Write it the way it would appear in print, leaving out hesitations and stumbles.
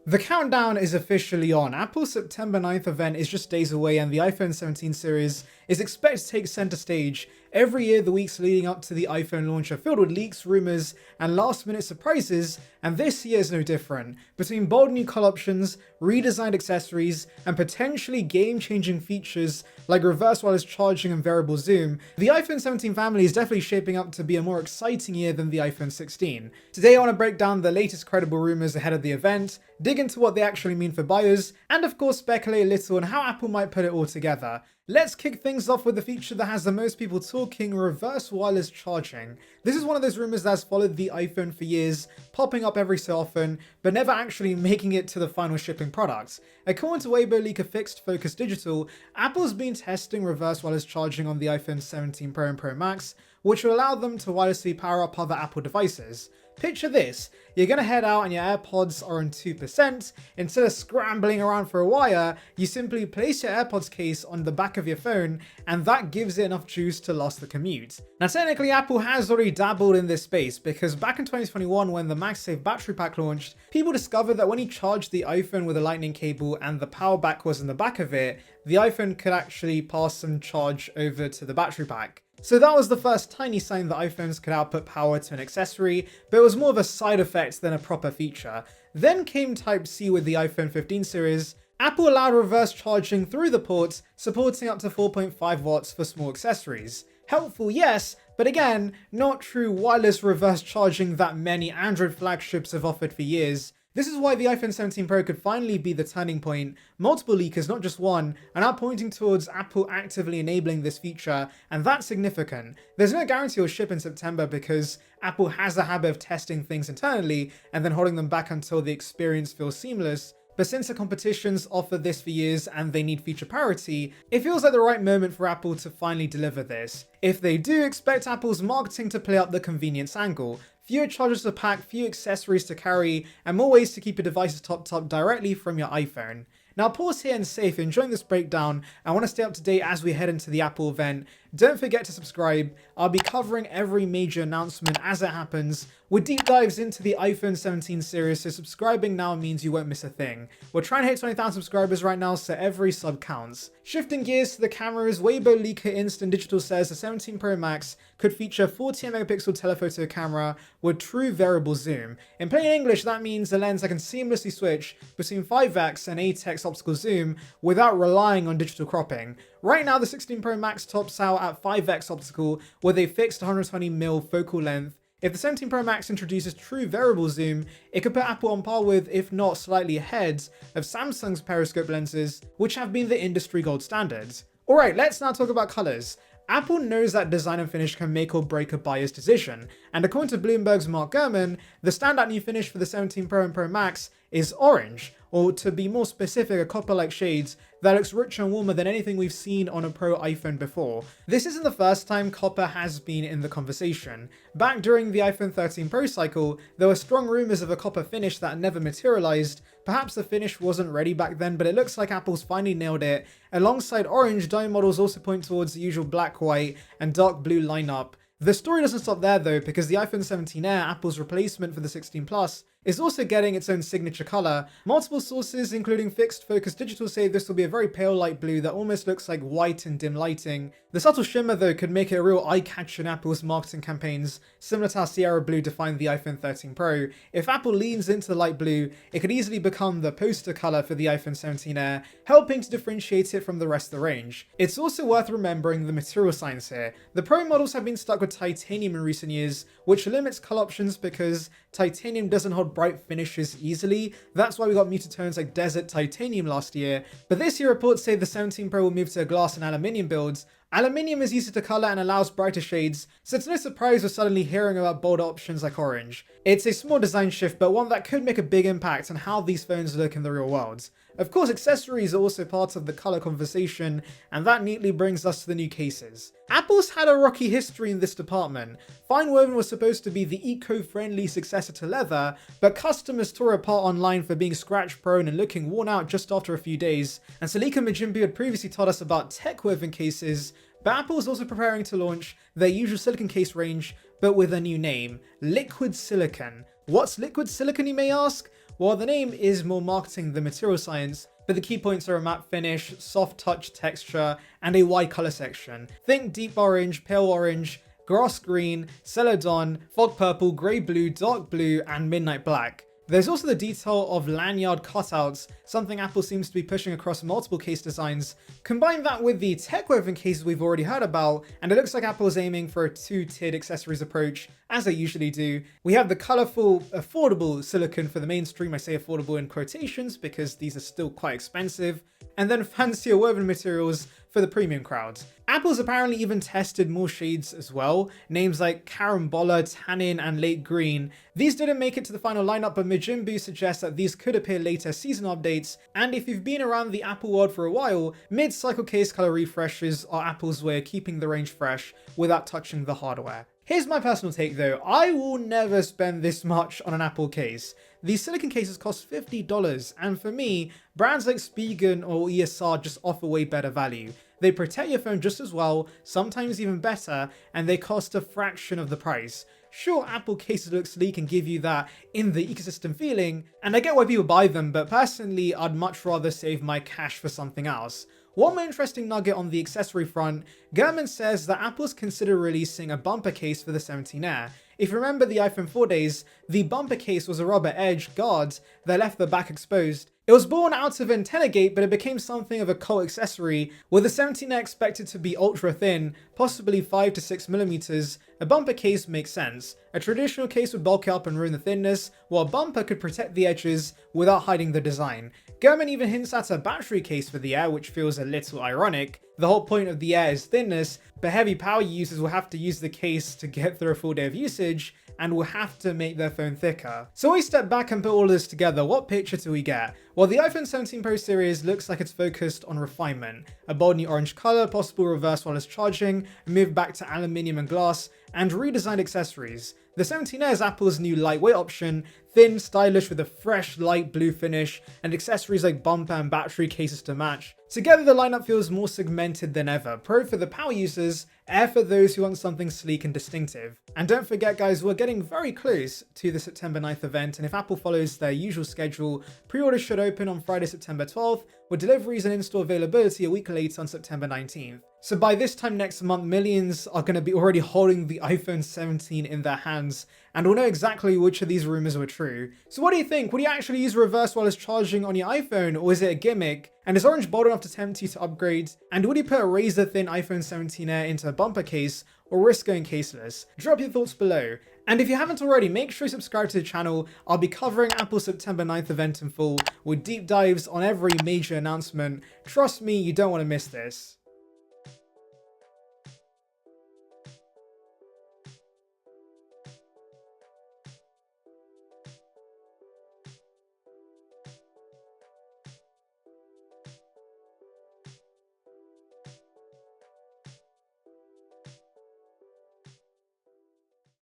The countdown is officially on. Apple's September 9th event is just days away, and the iPhone 17 series is expected to take center stage. Every year, the weeks leading up to the iPhone launch are filled with leaks, rumors, and last-minute surprises, and this year is no different. Between bold new color options, redesigned accessories, and potentially game-changing features like reverse wireless charging and variable zoom, the iPhone 17 family is definitely shaping up to be a more exciting year than the iPhone 16. Today, I want to break down the latest credible rumors ahead of the event, dig into what they actually mean for buyers, and of course speculate a little on how Apple might put it all together. Let's kick things off with the feature that has the most people talking: reverse wireless charging. This is one of those rumors that's followed the iPhone for years, popping up every so often, but never actually making it to the final shipping product. According to Weibo leaker Fixed Focus Digital, Apple's been testing reverse wireless charging on the iPhone 17 Pro and Pro Max, which will allow them to wirelessly power up other Apple devices. Picture this: you're gonna head out and your AirPods are on 2%. Instead of scrambling around for a wire, you simply place your AirPods case on the back of your phone, and that gives it enough juice to last the commute. Now, technically, Apple has already dabbled in this space, because back in 2021, when the MagSafe battery pack launched, people discovered that when you charged the iPhone with a lightning cable and the power back was in the back of it, the iPhone could actually pass some charge over to the battery pack. So that was the first tiny sign that iPhones could output power to an accessory, but it was more of a side effect than a proper feature. Then came Type-C with the iPhone 15 series. Apple allowed reverse charging through the ports, supporting up to 4.5 watts for small accessories. Helpful, yes, but again, not true wireless reverse charging that many Android flagships have offered for years. This is why the iPhone 17 Pro could finally be the turning point. Multiple leakers, not just one, are now pointing towards Apple actively enabling this feature, and that's significant. There's no guarantee it'll ship in September because Apple has a habit of testing things internally and then holding them back until the experience feels seamless. But since the competition's offered this for years and they need feature parity, it feels like the right moment for Apple to finally deliver this. If they do, expect Apple's marketing to play up the convenience angle. Fewer chargers to pack, fewer accessories to carry, and more ways to keep your devices topped up directly from your iPhone. Now pause here and say, if you're enjoying this breakdown and want to stay up to date as we head into the Apple event, don't forget to subscribe. I'll be covering every major announcement as it happens, with deep dives into the iPhone 17 series, so subscribing now means you won't miss a thing. We're trying to hit 20,000 subscribers right now, so every sub counts. Shifting gears to the cameras, Weibo leaker Instant Digital says the 17 Pro Max could feature a 48 megapixel telephoto camera with true variable zoom. In plain English, that means a lens that can seamlessly switch between 5x and 8x optical zoom without relying on digital cropping. Right now, the 16 Pro Max tops out at 5x optical with a fixed 120mm focal length. If the 17 Pro Max introduces true variable zoom, it could put Apple on par with, if not slightly ahead, of Samsung's periscope lenses, which have been the industry gold standards. Alright, let's now talk about colors. Apple knows that design and finish can make or break a buyer's decision, and according to Bloomberg's Mark Gurman, the standout new finish for the 17 Pro and Pro Max is orange, or to be more specific, a copper-like shade that looks richer and warmer than anything we've seen on a Pro iPhone before. This isn't the first time copper has been in the conversation. Back during the iPhone 13 Pro cycle, there were strong rumors of a copper finish that never materialized. Perhaps the finish wasn't ready back then, but it looks like Apple's finally nailed it. Alongside orange, dome models also point towards the usual black, white, and dark blue lineup. The story doesn't stop there though, because the iPhone 17 Air, Apple's replacement for the 16 Plus, is also getting its own signature color. Multiple sources, including Fixed Focus Digital, say this will be a very pale light blue that almost looks like white in dim lighting. The subtle shimmer though could make it a real eye-catcher in Apple's marketing campaigns, similar to how Sierra Blue defined the iPhone 13 Pro. If Apple leans into the light blue, it could easily become the poster color for the iPhone 17 Air, helping to differentiate it from the rest of the range. It's also worth remembering the material science here. The Pro models have been stuck with titanium in recent years, which limits color options because titanium doesn't hold bright finishes easily. That's why we got muted tones like desert titanium last year. But this year, reports say the 17 Pro will move to glass and aluminium builds. Aluminium is easy to color and allows brighter shades, so it's no surprise we're suddenly hearing about bolder options like orange. It's a small design shift, but one that could make a big impact on how these phones look in the real world. Of course, accessories are also part of the color conversation, and that neatly brings us to the new cases. Apple's had a rocky history in this department. Fine woven was supposed to be the eco-friendly successor to leather, but customers tore apart online for being scratch-prone and looking worn out just after a few days. And Silicone Majimbu had previously told us about tech-woven cases, but Apple is also preparing to launch their usual silicone case range, but with a new name, Liquid Silicone. What's liquid silicone, you may ask? while the name is more marketing than material science, but the key points are a matte finish, soft touch texture, and a wide color section. Think deep orange, pale orange, grass green, celadon, fog purple, grey blue, dark blue, and midnight black. There's also the detail of lanyard cutouts, something Apple seems to be pushing across multiple case designs. Combine that with the tech-woven cases we've already heard about, and it looks like Apple is aiming for a two-tiered accessories approach, as they usually do. We have the colourful, affordable silicone for the mainstream. I say affordable in quotations because these are still quite expensive, and then fancier woven materials for the premium crowd. Apple's apparently even tested more shades as well, names like Carambola, Tannin, and Late Green. These didn't make it to the final lineup, but Majimbu suggests that these could appear later season updates, and if you've been around the Apple world for a while, mid-cycle case color refreshes are Apple's way of keeping the range fresh without touching the hardware. Here's my personal take though, I will never spend this much on an Apple case. These silicone cases cost $50, and for me, brands like Spigen or ESR just offer way better value. They protect your phone just as well, sometimes even better, and they cost a fraction of the price. Sure, Apple cases look sleek and give you that in the ecosystem feeling, and I get why people buy them, but personally, I'd much rather save my cash for something else. One more interesting nugget on the accessory front, Gurman says that Apple's considered releasing a bumper case for the 17 Air. If you remember the iPhone 4 days, the bumper case was a rubber edge guard that left the back exposed. It was born out of antenna gate, but it became something of a cult accessory, with the 17 Air expected to be ultra thin, possibly 5 to 6 millimeters. A bumper case makes sense. A traditional case would bulk it up and ruin the thinness, while a bumper could protect the edges without hiding the design. Gurman even hints at a battery case for the Air, which feels a little ironic. The whole point of the Air is thinness, but heavy power users will have to use the case to get through a full day of usage, and will have to make their phone thicker. So we step back and put all this together, what picture do we get? Well, the iPhone 17 Pro series looks like it's focused on refinement. A bold new orange color, possible reverse wireless charging, a move back to aluminium and glass, and redesigned accessories. The 17 Air is Apple's new lightweight option, thin, stylish with a fresh light blue finish, and accessories like bumper and battery cases to match. Together the lineup feels more segmented than ever, Pro for the power users, Air for those who want something sleek and distinctive. And don't forget guys, we're getting very close to the September 9th event, and if Apple follows their usual schedule, pre-orders should open on Friday, September 12th, with deliveries and in-store availability a week later on September 19th. So by this time next month, millions are going to be already holding the iPhone 17 in their hands, and we'll know exactly which of these rumors were true. So what do you think? Would you actually use reverse wireless charging on your iPhone, or is it a gimmick? And is orange bold enough to tempt you to upgrade? And would you put a razor thin iPhone 17 Air into a bumper case, or risk going caseless? Drop your thoughts below. And if you haven't already, make sure you subscribe to the channel. I'll be covering Apple's September 9th event in full, with deep dives on every major announcement. Trust me, you don't want to miss this.